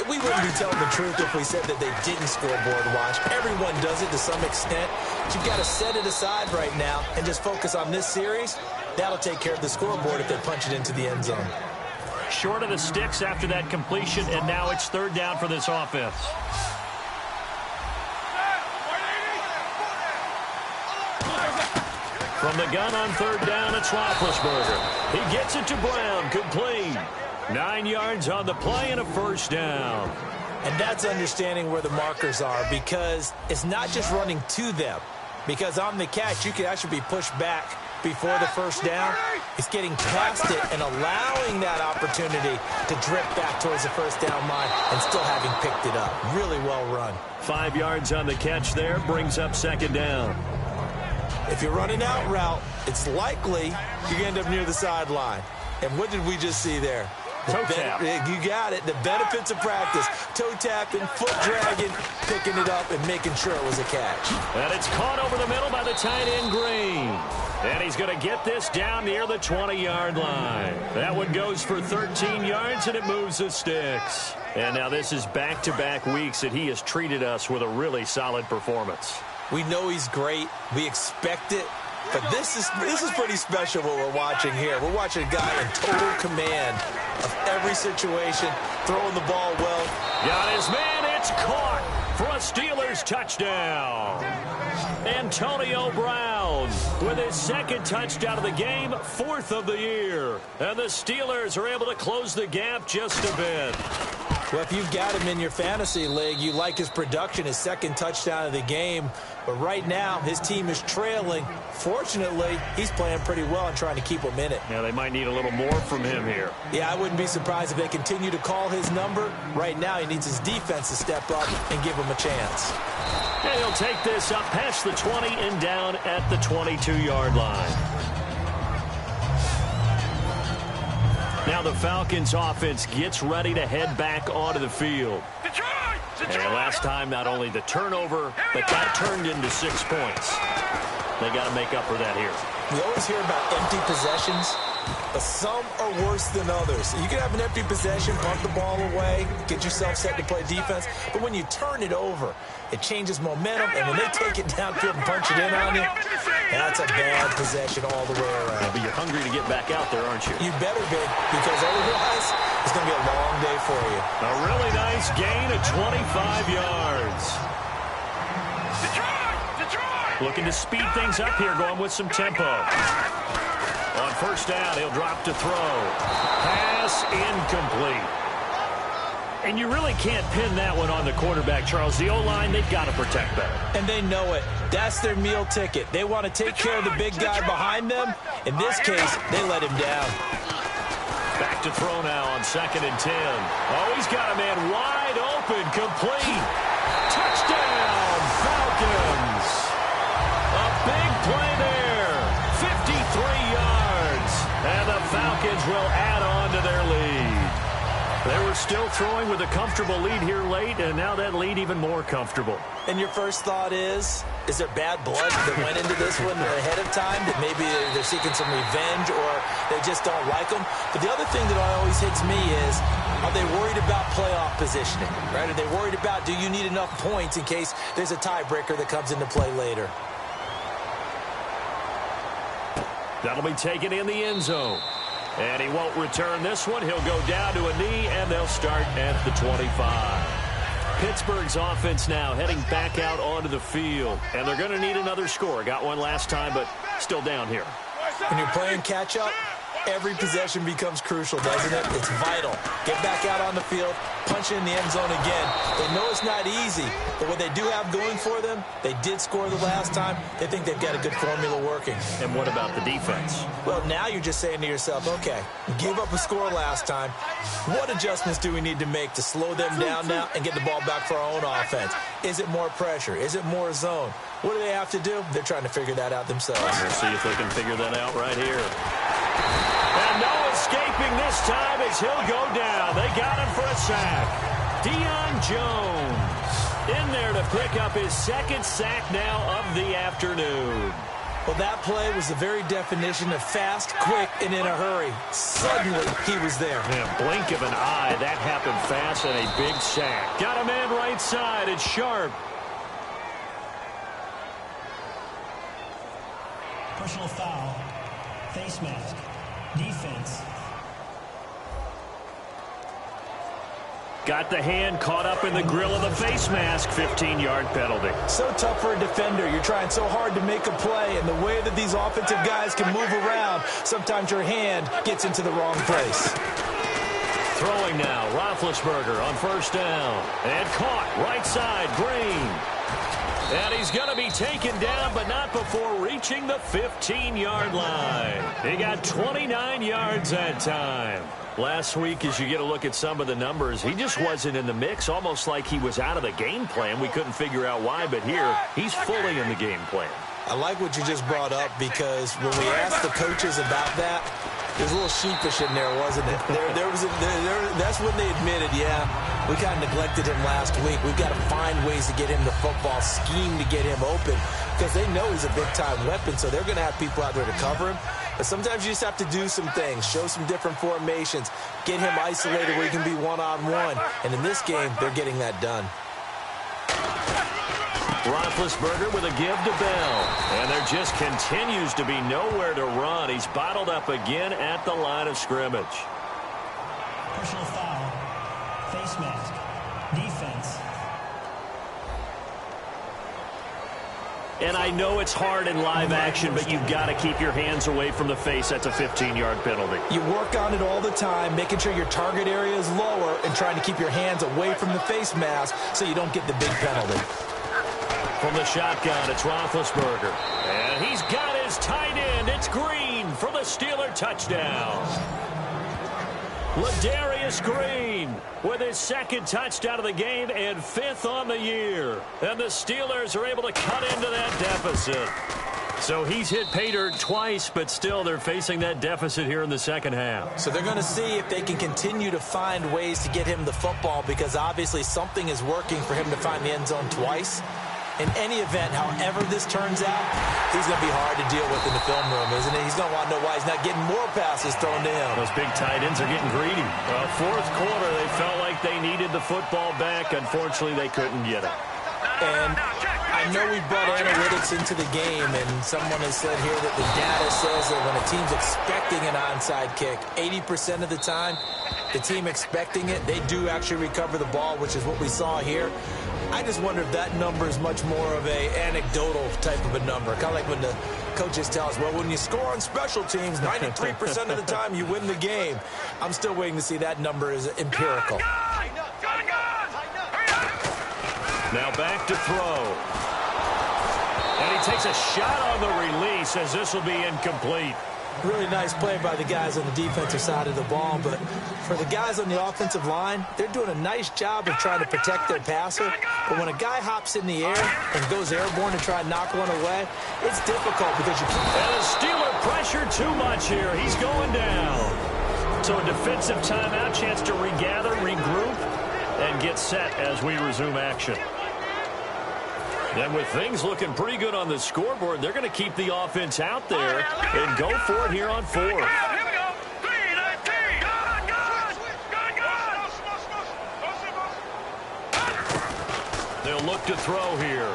We wouldn't be telling the truth if we said that they didn't scoreboard watch. Everyone does it to some extent. But you've got to set it aside right now and just focus on this series. That'll take care of the scoreboard if they punch it into the end zone. Short of the sticks after that completion, and now it's 3rd down for this offense. From the gun on 3rd down, it's Roethlisberger. He gets it to Brown, complete. 9 yards on the play and a first down. And that's understanding where the markers are because it's not just running to them. Because on the catch, you could actually be pushed back before the first down. It's getting past it and allowing that opportunity to drip back towards the first down line and still having picked it up. Really well run. 5 yards on the catch there, brings up 2nd down. If you're running out route, it's likely you're going to end up near the sideline. And what did we just see there? Toe tap. You got it. The benefits of practice. Toe tapping, foot dragging, picking it up, and making sure it was a catch. And it's caught over the middle by the tight end, Green. And he's going to get this down near the 20-yard line. That one goes for 13 yards, and it moves the sticks. And now this is back-to-back weeks that he has treated us with a really solid performance. We know he's great. We expect it. But this is pretty special what we're watching here. We're watching a guy in total command of every situation, throwing the ball well. Got his man. It's caught for a Steelers touchdown. Antonio Brown with his second touchdown of the game, 4th of the year. And the Steelers are able to close the gap just a bit. Well, if you've got him in your fantasy league, you like his production, his second touchdown of the game. But right now, his team is trailing. Fortunately, he's playing pretty well and trying to keep them in it. Yeah, they might need a little more from him here. Yeah, I wouldn't be surprised if they continue to call his number. Right now, he needs his defense to step up and give him a chance. And he'll take this up past the 20 and down at the 22-yard line. Now the Falcons offense gets ready to head back onto the field. And last time, not only the turnover, but that turned into 6 points. They got to make up for that here. We always hear about empty possessions, but some are worse than others. You can have an empty possession, punt the ball away, get yourself set to play defense, but when you turn it over, it changes momentum, and when they take it downfield and punch it in on you, that's a bad possession all the way around. Yeah, but you're hungry to get back out there, aren't you? You better be, because otherwise, it's going to be a long day for you. A really nice gain of 25 yards. Looking to speed things up here, going with some tempo. On first down, he'll drop to throw. Pass incomplete. And you really can't pin that one on the quarterback, Charles. The O-line, they've got to protect better. And they know it. That's their meal ticket. They want to take care of the big guy behind them. In this case, they let him down. Back to throw now on 2nd and 10. Oh, he's got a man wide open, complete. Touchdown, Falcons. A big play there. 53 yards. And the Falcons will add on to their lead. They were still throwing with a comfortable lead here late, and now that lead even more comfortable. And your first thought is there bad blood that went into this one ahead of time, that maybe they're seeking some revenge or they just don't like them? But the other thing that always hits me is, are they worried about playoff positioning, right? Are they worried about, do you need enough points in case there's a tiebreaker that comes into play later? That'll be taken in the end zone. And he won't return this one. He'll go down to a knee, and they'll start at the 25. Pittsburgh's offense now heading back out onto the field. And they're going to need another score. Got one last time, but still down here. When you're playing catch-up, every possession becomes crucial, doesn't it? It's vital. Get back out on the field, punch in the end zone again. They know it's not easy, but what they do have going for them, they did score the last time. They think they've got a good formula working. And what about the defense? Well, now you're just saying to yourself, okay, we gave up a score last time. What adjustments do we need to make to slow them down now and get the ball back for our own offense? Is it more pressure? Is it more zone? What do they have to do? They're trying to figure that out themselves. We'll see if they can figure that out right here. And no escaping this time as he'll go down. They got him for a sack. Deion Jones in there to pick up his second sack now of the afternoon. Well, that play was the very definition of fast, quick, and in a hurry. Suddenly, he was there. In a blink of an eye, that happened fast and a big sack. Got a man right side. It's Sharp. Personal foul. Face mask. Defense. Got the hand caught up in the grill of the face mask. 15-yard penalty. So tough for a defender. You're trying so hard to make a play, and the way that these offensive guys can move around, sometimes your hand gets into the wrong place. Throwing now, Roethlisberger on first down. And caught right side, Green. And he's going to be taken down, but not before reaching the 15-yard line. He got 29 yards that time. Last week, as you get a look at some of the numbers, he just wasn't in the mix, almost like he was out of the game plan. We couldn't figure out why, but here, he's fully in the game plan. I like what you just brought up, because when we asked the coaches about that, there's a little sheepish in there, wasn't it? That's when they admitted, yeah, we kind of neglected him last week. We've got to find ways to get him the football, scheme to get him open, because they know he's a big-time weapon, so they're going to have people out there to cover him. But sometimes you just have to do some things, show some different formations, get him isolated where he can be one-on-one. And in this game, they're getting that done. Roethlisberger with a give to Bell. And there just continues to be nowhere to run. He's bottled up again at the line of scrimmage. Personal foul. Face mask. Defense. And I know it's hard in live action, but you've got to keep your hands away from the face. That's a 15-yard penalty. You work on it all the time, making sure your target area is lower and trying to keep your hands away from the face mask so you don't get the big penalty. From the shotgun, it's Roethlisberger. And he's got his tight end. It's Green for the Steeler touchdown. Ladarius Green with his second touchdown of the game and 5th on the year. And the Steelers are able to cut into that deficit. So he's hit pay dirt twice, but still they're facing that deficit here in the second half. So they're going to see if they can continue to find ways to get him the football, because obviously something is working for him to find the end zone twice. In any event, however this turns out, he's going to be hard to deal with in the film room, isn't he? He's going to want to know why he's not getting more passes thrown to him. Those big tight ends are getting greedy. Fourth quarter, they felt like they needed the football back. Unfortunately, they couldn't get it. And I know we brought analytics into the game, and someone has said here that the data says that when a team's expecting an onside kick, 80% of the time, the team expecting it, they do actually recover the ball, which is what we saw here. I just wonder if that number is much more of a anecdotal type of a number. Kind of like when the coaches tell us, well, when you score on special teams, 93% of the time you win the game. I'm still waiting to see that number is empirical. Now back to throw. And he takes a shot on the release as this will be incomplete. Really nice play by the guys on the defensive side of the ball, but for the guys on the offensive line, they're doing a nice job of trying to protect their passer. But when a guy hops in the air and goes airborne to try and knock one away, it's difficult because you can't. And the Steeler pressure too much here. He's going down. So a defensive timeout, chance to regather, regroup, and get set as we resume action. And with things looking pretty good on the scoreboard, they're going to keep the offense out there and go for it here on fourth. Here we go. 3-19. Good. They'll look to throw here.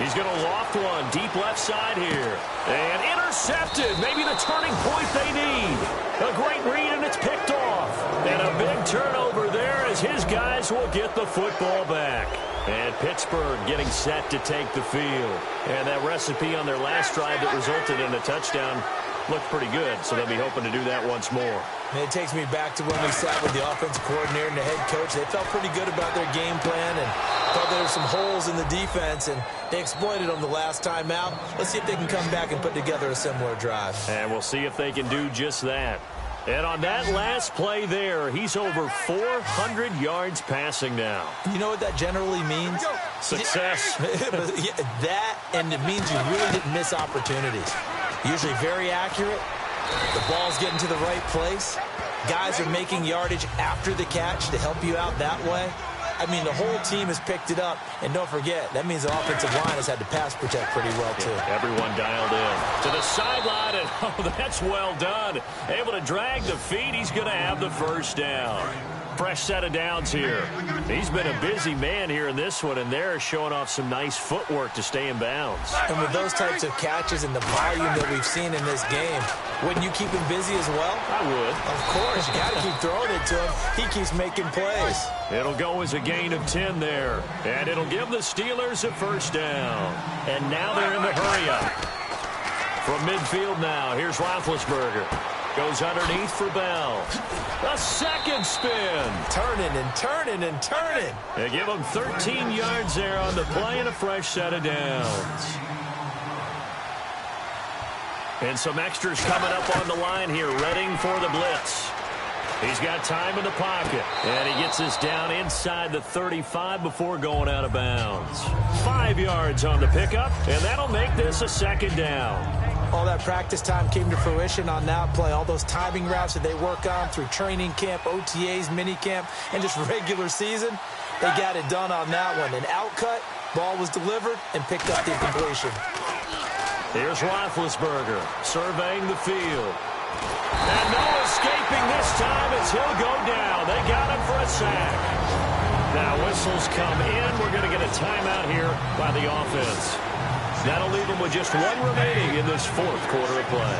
He's going to loft one deep left side here. And intercepted. Maybe the turning point they need. A great read, and it's picked off. And a big turnover there as his guys will get the football back. And Pittsburgh getting set to take the field. And that recipe on their last drive that resulted in a touchdown looked pretty good, so they'll be hoping to do that once more. And it takes me back to when we sat with the offensive coordinator and the head coach. They felt pretty good about their game plan and thought there were some holes in the defense, and they exploited them the last time out. Let's see if they can come back and put together a similar drive. And we'll see if they can do just that. And on that last play there, he's over 400 yards passing now. You know what that generally means? Success. That, and it means you really didn't miss opportunities. Usually very accurate. The ball's getting to the right place. Guys are making yardage after the catch to help you out that way. I mean, the whole team has picked it up. And don't forget, that means the offensive line has had to pass protect pretty well, too. Yeah, everyone dialed in. To the sideline, and oh, that's well done. Able to drag the feet. He's going to have the first down. Fresh set of downs here. He's been a busy man here in this one, and they're showing off some nice footwork to stay in bounds. And with those types of catches and the volume that we've seen in this game, wouldn't you keep him busy as well? I would. Of course. You got to keep throwing it to him. He keeps making plays. It'll go as a gain of 10 there. And it'll give the Steelers a first down. And now they're in the hurry-up. From midfield now, here's Roethlisberger. Goes underneath for Bell. A second spin. Turning and turning and turning. They give him 13 yards there on the play and a fresh set of downs. And some extras coming up on the line here, readying for the blitz. He's got time in the pocket. And he gets this down inside the 35 before going out of bounds. 5 yards on the pickup, and that'll make this a second down. All that practice time came to fruition on that play. All those timing routes that they work on through training camp, OTAs, mini camp, and just regular season, they got it done on that one. An outcut, ball was delivered, and picked up the completion. Here's Roethlisberger surveying the field. And no escaping this time as he'll go down. They got him for a sack. Now whistles come in. We're going to get a timeout here by the offense. That'll leave them with just one remaining in this fourth quarter of play.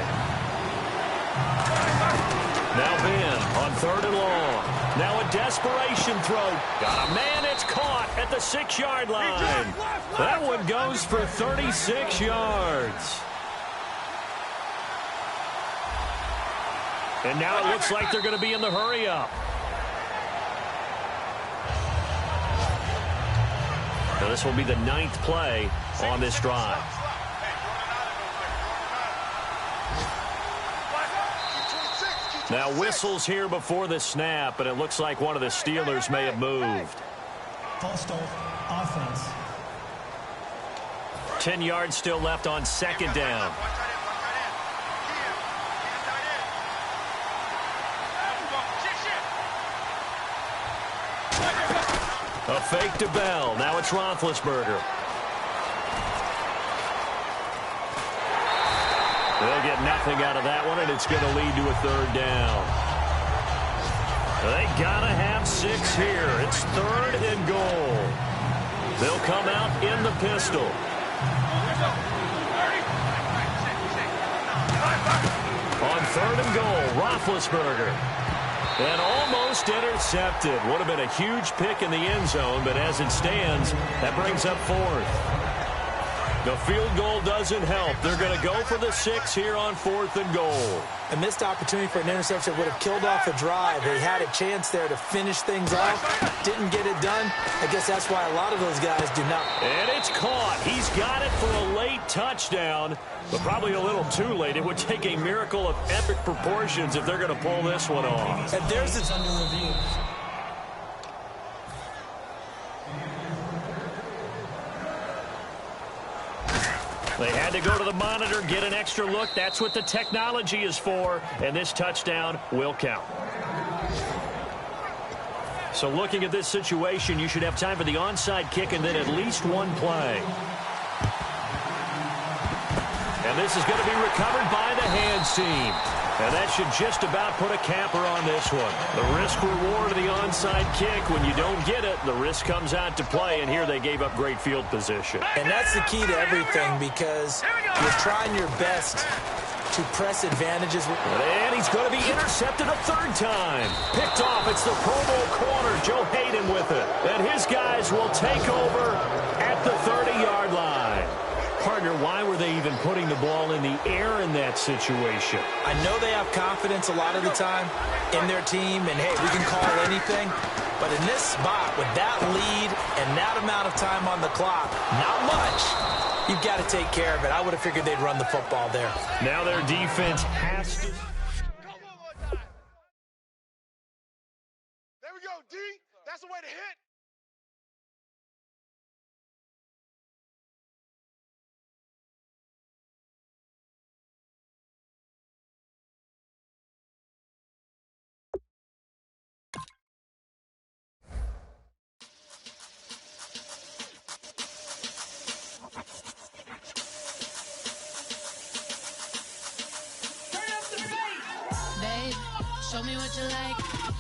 Now Ben on 3rd and long. Now a desperation throw. Got a man. It's caught at the 6-yard line. That one goes for 36 yards. And now it looks like they're going to be in the hurry-up. Now this will be the 9th play on this drive. Now whistles here before the snap, and it looks like one of the Steelers may have moved. False start, offense. 10 yards still left on 2nd down. A fake to Bell. Now it's Roethlisberger. They'll get nothing out of that one, and it's going to lead to a 3rd down. They got to have 6 here. It's 3rd and goal. They'll come out in the pistol. On 3rd and goal, Roethlisberger. And almost intercepted. Would have been a huge pick in the end zone, but as it stands, that brings up 4th. The field goal doesn't help. They're going to go for the 6 here on 4th and goal. A missed opportunity for an interception would have killed off a drive. They had a chance there to finish things off. Didn't get it done. I guess that's why a lot of those guys do not. And it's caught. He's got it for a late touchdown, but probably a little too late. It would take a miracle of epic proportions if they're going to pull this one off. And there's It's under review. They had to go to the monitor, get an extra look. That's what the technology is for, and this touchdown will count. So looking at this situation, you should have time for the onside kick and then at least one play. And this is going to be recovered by the hands team. And that should just about put a capper on this one. The risk-reward of the onside kick, when you don't get it, the risk comes out to play, and here they gave up great field position. And that's the key to everything, because you're trying your best to press advantages. And he's going to be intercepted a 3rd time. Picked off. It's the Pro Bowl corner, Joe Hayden, with it. And his guys will take over at the 30-yard line. Partner, why were they even putting the ball in the air in that situation? I know they have confidence a lot of the time in their team, and, hey, we can call anything. But in this spot, with that lead and that amount of time on the clock, not much. You've got to take care of it. I would have figured they'd run the football there. Now their defense has to... There we go, D. That's the way to hit. Babe, show me what you like.